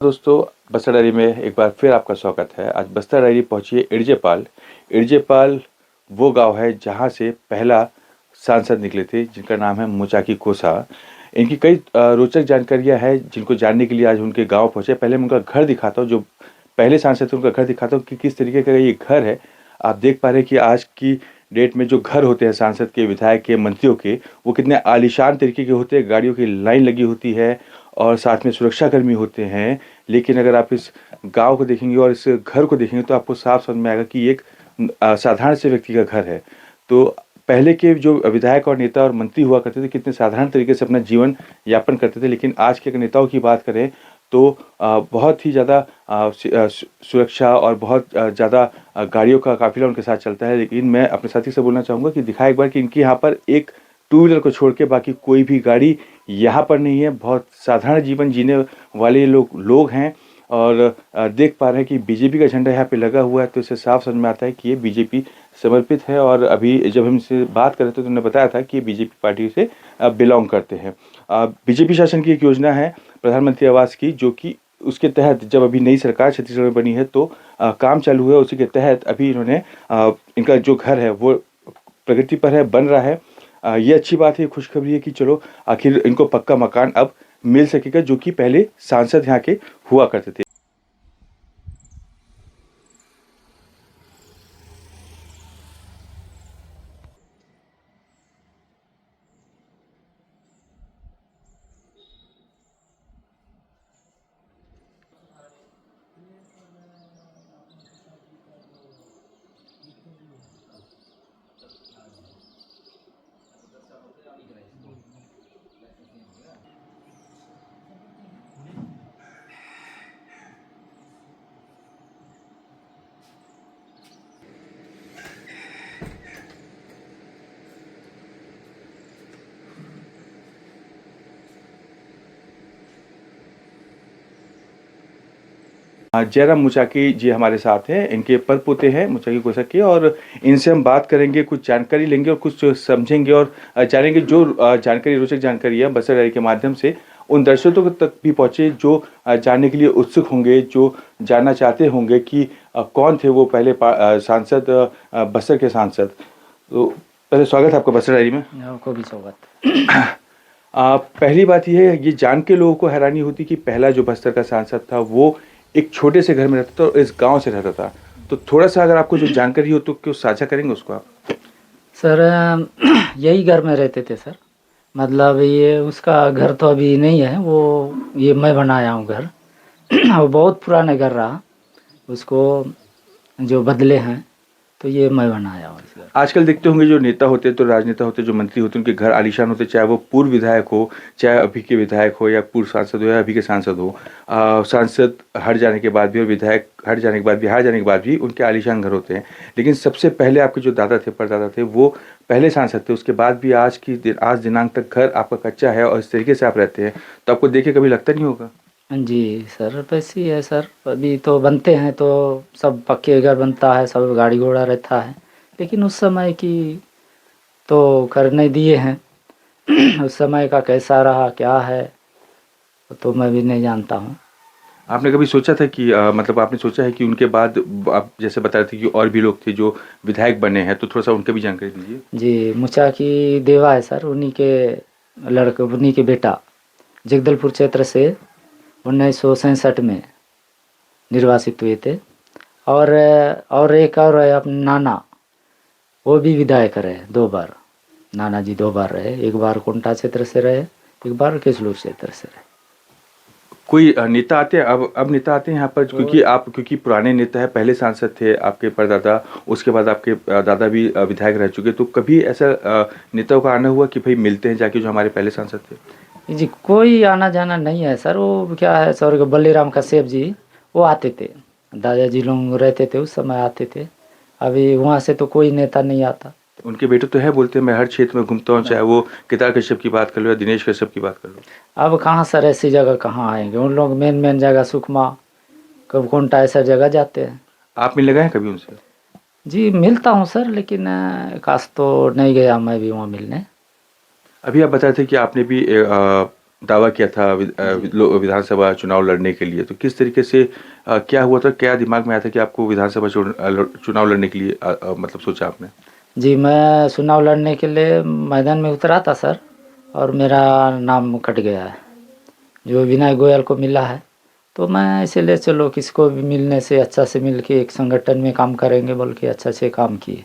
दोस्तों, बस्तर डायरी में एक बार फिर आपका स्वागत है। आज बस्तर डायरी पहुंची है इरजेपाल। इरजेपाल वो गांव है जहां से पहला सांसद निकले थे, जिनका नाम है मुचाकी कोसा। इनकी कई रोचक जानकारियां हैं जिनको जानने के लिए आज उनके गांव पहुंचे। पहले मैं उनका घर दिखाता हूँ, जो पहले सांसद थे उनका घर दिखाता हूँ कि किस तरीके का ये घर है। आप देख पा रहे हैं कि आज की डेट में जो घर होते हैं सांसद के, विधायक के, मंत्रियों के, वो कितने आलीशान तरीके के होते हैं। गाड़ियों की लाइन लगी होती है और साथ में सुरक्षाकर्मी होते हैं। लेकिन अगर आप इस गांव को देखेंगे और इस घर को देखेंगे तो आपको साफ समझ में आएगा कि ये एक साधारण से व्यक्ति का घर है। तो पहले के जो विधायक और नेता और मंत्री हुआ करते थे, कितने साधारण तरीके से अपना जीवन यापन करते थे। लेकिन आज के अगर नेताओं की बात करें तो बहुत ही ज़्यादा सुरक्षा और बहुत ज़्यादा गाड़ियों का काफिला उनके साथ चलता है। लेकिन मैं अपने साथी से बोलना चाहूँगा कि दिखाए एक बार कि इनके यहाँ पर एक टू व्हीलर को छोड़ के बाकी कोई भी गाड़ी यहाँ पर नहीं है। बहुत साधारण जीवन जीने वाले लोग हैं। और देख पा रहे हैं कि बीजेपी का झंडा यहाँ पे लगा हुआ है, तो इससे साफ समझ में आता है कि ये बीजेपी समर्पित है। और अभी जब हम इनसे बात कर रहे थे तो उन्होंने बताया था कि ये बीजेपी पार्टी से बिलोंग करते हैं। बीजेपी शासन की एक योजना है प्रधानमंत्री आवास की, जो कि उसके तहत जब अभी नई सरकार छत्तीसगढ़ में बनी है तो काम चालू हुआ। उसी के तहत अभी इन्होंने इनका जो घर है वो प्रगति पर है, बन रहा है। ये अच्छी बात है, खुशखबरी है कि चलो आखिर इनको पक्का मकान अब मिल सकेगा, जो कि पहले सांसद यहाँ के हुआ करते थे। जयराम मुचाकी जी हमारे साथ हैं, इनके परपोते हैं मुचाकी कोसा के। और इनसे हम बात करेंगे, कुछ जानकारी लेंगे और कुछ समझेंगे और जानेंगे जो जानकारी, रोचक जानकारी है बस्तर डायरी के माध्यम से उन दर्शकों तक भी पहुंचे जो जानने के लिए उत्सुक होंगे, जो जानना चाहते होंगे कि कौन थे वो पहले सांसद, बस्तर के सांसद। तो पहले स्वागत है आपका बस्तर डायरी में। आपको भी स्वागत। पहली बात यह है, ये जान के लोगों को हैरानी होती कि पहला जो बस्तर का सांसद था वो एक छोटे से घर में रहता था और इस गांव से रहता था। तो थोड़ा सा अगर आपको जो जानकारी हो तो क्यों साझा करेंगे उसको आप? सर यही घर में रहते थे सर। मतलब ये उसका घर तो अभी नहीं है, वो ये मैं बनाया हूँ घर। वो बहुत पुराने घर रहा, उसको जो बदले हैं तो ये मैं बनाया हूँ इस घर। आजकल देखते होंगे जो नेता होते हैं, तो राजनेता होते हैं, जो मंत्री होते हैं, उनके घर आलीशान होते हैं, चाहे वो पूर्व विधायक हो, चाहे अभी के विधायक हो, या पूर्व सांसद हो या अभी के सांसद हो। सांसद हट जाने के बाद भी और विधायक हट जाने के बाद भी, हार जाने के बाद भी उनके आलीशान घर होते हैं। लेकिन सबसे पहले आपके जो दादा थे, परदादा थे, वो पहले सांसद थे। उसके बाद भी आज दिनांक तक घर आपका कच्चा है और इस तरीके से आप रहते हैं, तो आपको देख के कभी लगता नहीं होगा? जी सर, वैसे ही है सर। अभी तो बनते हैं तो सब पक्के घर बनता है, सब गाड़ी घोड़ा रहता है। लेकिन उस समय की तो करने दिए हैं। उस समय का कैसा रहा क्या है तो मैं भी नहीं जानता हूँ। आपने कभी सोचा था कि मतलब आपने सोचा है कि उनके बाद आप जैसे बता रहे थे कि और भी लोग थे जो विधायक बने हैं, तो थोड़ा सा उनकी भी जानकारी दीजिए। जी, मुचाकी देवा है सर, उन्हीं के लड़के, उन्हीं के बेटा। जगदलपुर क्षेत्र से 1967 में निर्वासित हुए थे। और एक और है अपना नाना, वो भी विधायक रहे 2 बार। नाना जी 2 बार रहे, एक बार कोंटा क्षेत्र से रहे, एक बार केसलूर क्षेत्र से रहे। कोई नेता आते हैं, अब नेता आते हैं यहाँ पर, क्योंकि पुराने नेता है, पहले सांसद थे आपके परदादा, उसके बाद आपके दादा भी विधायक रह चुके। तो कभी ऐसा नेताओं का आना हुआ कि भाई मिलते हैं जाके जो हमारे पहले सांसद थे? जी, कोई आना जाना नहीं है सर। वो क्या है सर, बल्लीराम कश्यप जी वो आते थे, दादाजी लोग रहते थे उस समय आते थे। अभी वहाँ से तो कोई नेता नहीं आता। उनके बेटे तो है, बोलते हैं मैं हर क्षेत्र में घूमता हूँ, चाहे वो केदार कश्यप की बात कर लो या दिनेश कश्यप की बात कर लो। अब कहाँ सर ऐसी जगह कहाँ आएंगे उन लोग? मेन जगह सुकमा, कब कोंटा ऐसा जगह जाते हैं। आप मिलने गए हैं कभी उनसे? जी मिलता हूँ सर, लेकिन काश तो नहीं गया मैं भी वहाँ मिलने। अभी आप बता रहे थे कि आपने भी दावा किया था विधानसभा चुनाव लड़ने के लिए, तो किस तरीके से क्या हुआ था, क्या दिमाग में आया था कि आपको विधानसभा चुनाव लड़ने के लिए मतलब सोचा आपने? जी, मैं चुनाव लड़ने के लिए मैदान में उतरा था सर, और मेरा नाम कट गया है, जो विनय गोयल को मिला है। तो मैं इसीलिए चलो किसको भी मिलने से अच्छा से मिल के एक संगठन में काम करेंगे बोल के अच्छा से काम किए।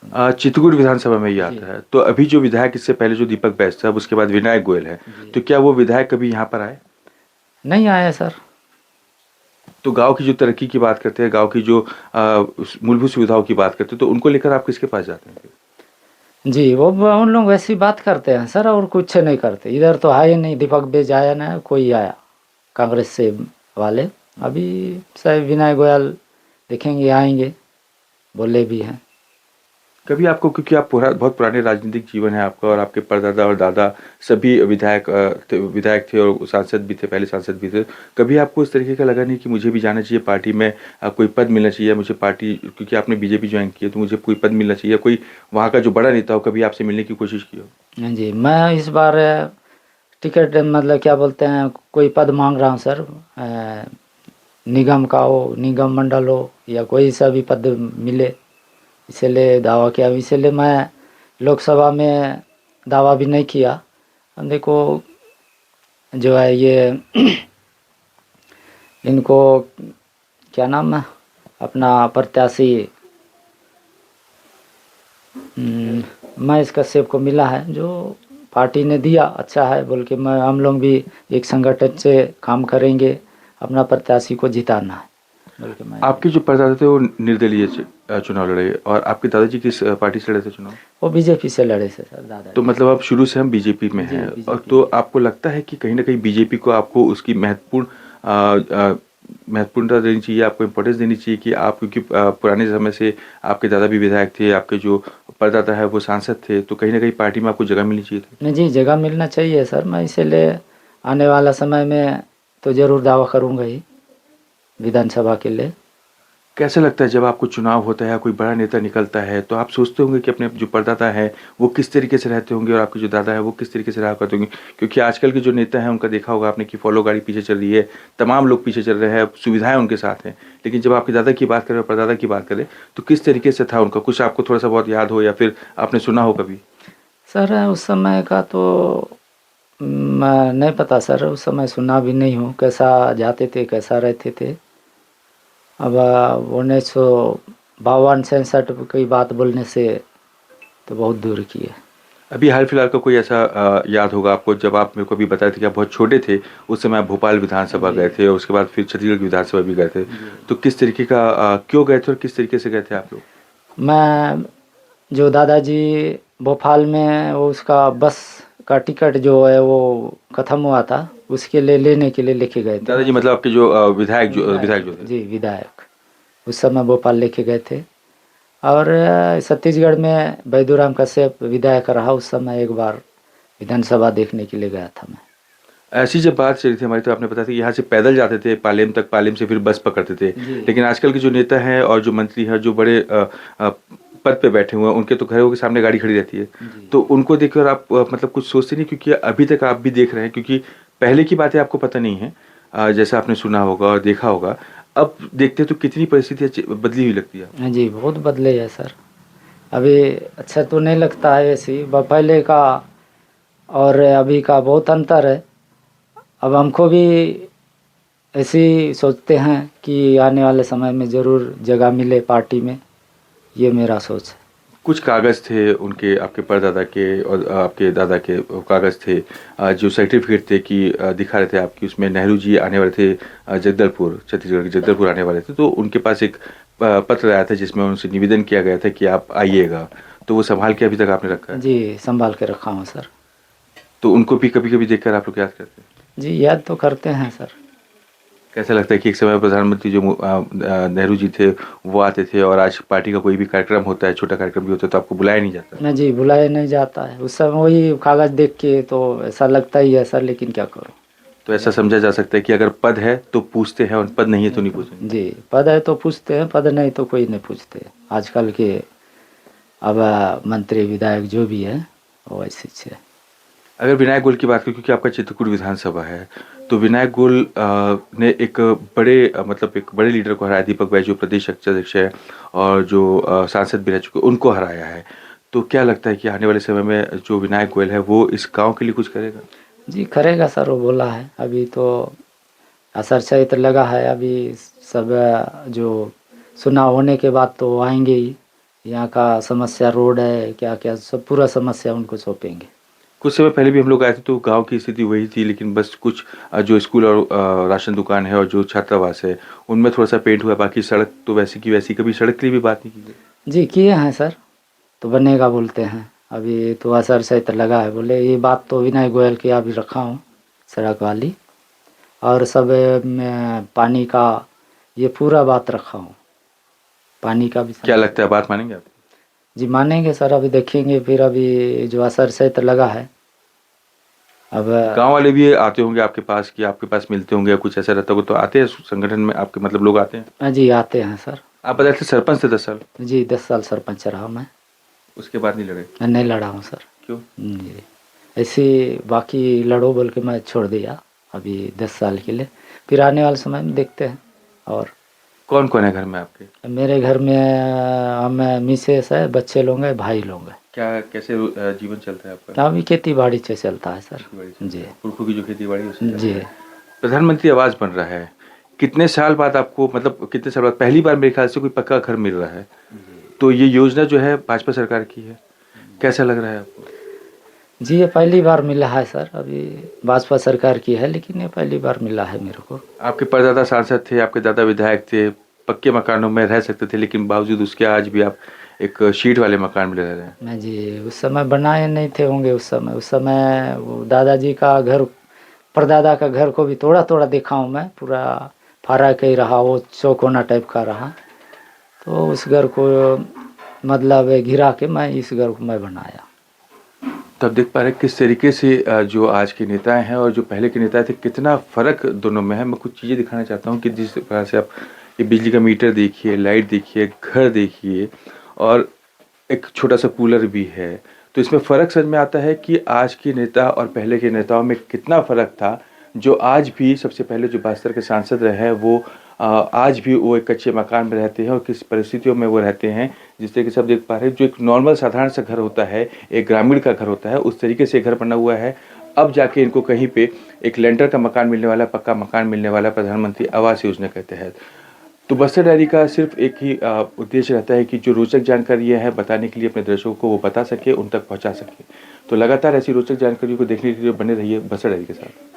चित्रकूट विधानसभा में ये आता है, तो अभी जो विधायक इससे पहले जो दीपक बैस था, अब उसके बाद विनायक गोयल है, तो क्या वो विधायक कभी यहाँ पर आए? नहीं आया सर। तो गांव की जो तरक्की की बात करते हैं, गांव की जो मूलभूत सुविधाओं की बात करते हैं, तो उनको लेकर आप किसके पास जाते हैं? जी, वो उन लोग वैसी बात करते हैं सर, और कुछ नहीं करते। इधर तो है ही नहीं, दीपक बेज आया ना कोई आया कांग्रेस से वाले। अभी शायद विनय गोयल देखेंगे आएंगे, बोले भी हैं। कभी आपको, क्योंकि आप बहुत पुराने राजनीतिक जीवन है आपका, और आपके परदादा और दादा सभी विधायक थे और सांसद भी थे, पहले सांसद भी थे, कभी आपको इस तरीके का लगा नहीं कि मुझे भी जाना चाहिए पार्टी में, कोई पद मिलना चाहिए मुझे पार्टी, क्योंकि आपने बीजेपी ज्वाइन किया तो मुझे कोई पद मिलना चाहिए, कोई वहाँ का जो बड़ा नेता हो कभी आपसे मिलने की कोशिश की हो? जी, मैं इस बार टिकट मतलब क्या बोलते हैं, कोई पद मांग रहा हूँ सर। निगम का हो, निगम मंडल हो, या कोई सा भी पद मिले, इसलिए दावा किया। इसलिए मैं लोकसभा में दावा भी नहीं किया। अब देखो जो है ये इनको क्या नाम है अपना प्रत्याशी महेश कश्यप को मिला है, जो पार्टी ने दिया अच्छा है बोल के। हम लोग भी एक संगठन से काम करेंगे, अपना प्रत्याशी को जिताना है बोल के मैं। आपके जो परदादा थे वो निर्दलीय चुनाव लड़े, और आपके दादाजी किस पार्टी से लड़े थे चुनाव? वो बीजेपी से लड़े थे सर दादा। तो मतलब आप शुरू से हम बीजेपी में जी, हैं, और बीजेपी तो में। आपको लगता है कि कहीं ना कहीं बीजेपी को आपको उसकी महत्वपूर्णता देनी चाहिए, आपको इम्पोर्टेंस देनी चाहिए कि आप, क्योंकि पुराने समय से आपके दादा भी विधायक थे, आपके जो परदादा है वो सांसद थे, तो कहीं ना कहीं पार्टी में आपको जगह मिलनी चाहिए थी? नहीं जी, जगह मिलना चाहिए सर। मैं इसीलिए आने वाला समय में तो ज़रूर दावा करूँगा ही विधानसभा के लिए। कैसे लगता है जब आपको चुनाव होता है, कोई बड़ा नेता निकलता है, तो आप सोचते होंगे कि अपने जो परदादा है वो किस तरीके से रहते होंगे और आपके जो दादा है वो किस तरीके से रहा करते होंगे? क्योंकि आजकल के जो नेता हैं उनका देखा होगा आपने कि फॉलो गाड़ी पीछे चल रही है, तमाम लोग पीछे चल रहे हैं, सुविधाएं उनके साथ हैं, लेकिन जब आपके दादा की बात करें और परदादा की बात करें तो किस तरीके से था उनका, कुछ आपको थोड़ा सा बहुत याद हो या फिर आपने सुना हो कभी? सर उस समय का तो नहीं पता सर, उस समय सुना भी नहीं हूँ कैसा जाते थे कैसा रहते थे। अब 1952-63 की बात बोलने से तो बहुत दूर की है। अभी हाल फिलहाल का कोई ऐसा याद होगा आपको, जब आप मेरे को अभी बताए थे कि आप बहुत छोटे थे, उस समय आप भोपाल विधानसभा गए थे और उसके बाद फिर छत्तीसगढ़ की विधानसभा भी गए थे, तो किस तरीके का क्यों गए थे और किस तरीके से गए थे आप लोग? मैं जो दादाजी भोपाल में वो उसका बस का टिकट जो है वो ख़त्म हुआ था, उसके लिए लेने के लिए लेके गए थे। दादाजी मतलब आपके जो विधायक जो थे? जी विधायक, उस समय भोपाल लेके गए थे। और छत्तीसगढ़ में बैदूराम कश्यप विधायक रहा उस समय, एक बार विधानसभा देखने के लिए गया था मैं। ऐसी जब बात चली थी हमारी, तो आपने बताया था कि यहाँ से पैदल जाते थे पालेम तक, पालेम से फिर बस पकड़ते थे, लेकिन आजकल के जो नेता हैं और जो मंत्री हैं जो बड़े पद पे बैठे हुए हैं, उनके तो घरों के सामने गाड़ी खड़ी रहती है, तो उनको देखकर आप मतलब कुछ सोचते नहीं? क्योंकि अभी तक आप भी देख रहे हैं, क्योंकि पहले की बातें आपको पता नहीं है, जैसा आपने सुना होगा और देखा होगा, अब देखते तो कितनी परिस्थितियाँ बदली हुई लगती है। जी बहुत बदले है सर। अभी अच्छा तो नहीं लगता है ऐसी, पहले का और अभी का बहुत अंतर है। अब हमको भी ऐसे ही सोचते हैं कि आने वाले समय में ज़रूर जगह मिले पार्टी में, ये मेरा सोच है। कुछ कागज़ थे उनके, आपके परदादा के और आपके दादा के कागज़ थे, जो सर्टिफिकेट थे कि दिखा रहे थे आपकी, उसमें नेहरू जी आने वाले थे, जगदलपुर, छत्तीसगढ़ के जगदलपुर आने वाले थे, तो उनके पास एक पत्र आया था जिसमें उनसे निवेदन किया गया था कि आप आइएगा, तो वो संभाल के अभी तक आपने रखा है? जी संभाल के रखा हूँ सर। तो उनको भी कभी कभी देखकर आप लोग याद करते हैं? जी याद तो करते हैं सर। कैसा लगता है कि एक समय प्रधानमंत्री जो नेहरू जी थे वो आते थे, और आज पार्टी का कोई भी कार्यक्रम होता है, छोटा कार्यक्रम भी होता है, तो आपको बुलाया नहीं जाता? नहीं जी बुलाया नहीं जाता है। उस समय वही कागज़ देख के तो ऐसा लगता ही है सर, लेकिन क्या करूँ। तो ऐसा समझा जा सकता है कि अगर पद है तो पूछते हैं और पद नहीं है तो नहीं पूछेंगे? जी पद है तो पूछते हैं, पद नहीं तो कोई नहीं पूछते आजकल के। अब मंत्री विधायक जो भी है वो ऐसे है। अगर विनायक गोयल की बात करें, क्योंकि आपका चित्रकूट विधानसभा है, तो विनायक गोयल ने एक बड़े मतलब एक बड़े लीडर को हराया, दीपक बैजू प्रदेश अध्यक्ष है और जो सांसद भी रह चुके, उनको हराया है। तो क्या लगता है कि आने वाले समय में जो विनायक गोयल है वो इस गांव के लिए कुछ करेगा? जी करेगा सर, वो बोला है। अभी तो असर चरित्र लगा है, अभी सब जो चुनाव होने के बाद तो आएंगे ही। यहाँ का समस्या रोड है, क्या क्या सब पूरा समस्या उनको सौंपेंगे। कुछ समय पहले भी हम लोग आए थे तो गांव की स्थिति वही थी, लेकिन बस कुछ जो स्कूल और राशन दुकान है और जो छात्रावास है उनमें थोड़ा सा पेंट हुआ, बाकी सड़क तो वैसी की वैसी। कभी सड़क के लिए भी बात नहीं की गई? जी किए हैं सर, तो बनेगा बोलते हैं। अभी तो असर चरित्र लगा है, बोले ये बात तो विनय गोयल की अभी रखा हूँ सड़क वाली, और सब में पानी का ये पूरा बात रखा हूँ, पानी का भी। क्या लगता है, बात मानेंगे आप? जी मानेंगे सर, अभी देखेंगे फिर। अभी जो असर चरित्र लगा है अब। गांव वाले भी आते होंगे आपके पास, कि आपके पास मिलते होंगे या कुछ ऐसा रहता होगा, तो आते हैं संगठन में आपके, मतलब लोग आते हैं? जी आते हैं सर। आप बताए थे सरपंच थे 10 साल, जी 10 साल सरपंच रहा मैं। उसके बाद नहीं लड़े? मैं नहीं लड़ा हूँ सर। क्यों? जी ऐसे बाकी लड़ो बोल के मैं छोड़ दिया अभी 10 साल के लिए, फिर आने वाले समय में देखते हैं। और कौन कौन है घर में आपके? मेरे घर में हम मिसेस है, बच्चे लोग हैं, भाई लोग हैं। क्या कैसे जीवन चलता है आपका? अभी खेती बाड़ी से चलता है सर। जी पुरखों की जो खेती बाड़ी है उससे चलता जी। है। प्रधानमंत्री आवास बन रहा है, कितने साल बाद आपको, मतलब कितने साल बाद पहली बार मेरे ख्याल से कोई पक्का घर मिल रहा है, तो ये योजना जो है भाजपा सरकार की है, कैसा लग रहा है आपको? जी ये पहली बार मिला है सर, अभी भाजपा सरकार की है लेकिन ये पहली बार मिला है मेरे को। आपके परदादा सांसद थे, आपके दादा विधायक थे, पक्के मकानों में रह सकते थे, लेकिन बावजूद उसके आज भी आप एक शीट वाले मकान में रह रहे हैं। मैं जी उस समय बनाए नहीं थे होंगे, उस समय वो दादाजी का घर, परदादा का घर को भी थोड़ा थोड़ा देखा हूँ मैं, पूरा फारा के ही रहा, वो चौकोना टाइप का रहा। तो उस घर को मतलब घिरा के मैं इस घर को मैं बनाया। तब देख पा रहे किस तरीके से जो आज के नेता हैं और जो पहले के नेता थे, कितना फ़र्क दोनों में है। मैं कुछ चीज़ें दिखाना चाहता हूँ कि जिस प्रकार से आप ये बिजली का मीटर देखिए, लाइट देखिए, घर देखिए, और एक छोटा सा कूलर भी है। तो इसमें फ़र्क समझ में आता है कि आज के नेता और पहले के नेताओं में कितना फ़र्क था। जो आज भी सबसे पहले जो बस्तर के सांसद रहे हैं वो आज भी वो एक कच्चे मकान में रहते हैं और किस परिस्थितियों में वो रहते हैं, जिस तरीके से आप देख पा रहे हैं। जो एक नॉर्मल साधारण सा घर होता है, एक ग्रामीण का घर होता है, उस तरीके से घर बना हुआ है। अब जाके इनको कहीं पे एक लेंटर का मकान मिलने वाला, पक्का मकान मिलने वाला प्रधानमंत्री आवास योजना के तहत। तो बस्तर डायरी का सिर्फ एक ही उद्देश्य रहता है कि जो रोचक जानकारियाँ हैं बताने के लिए अपने दर्शकों को वो बता सके, उन तक पहुँचा सके। तो लगातार ऐसी रोचक जानकारियों को देखने के लिए बने रहिए बस्तर डायरी के साथ।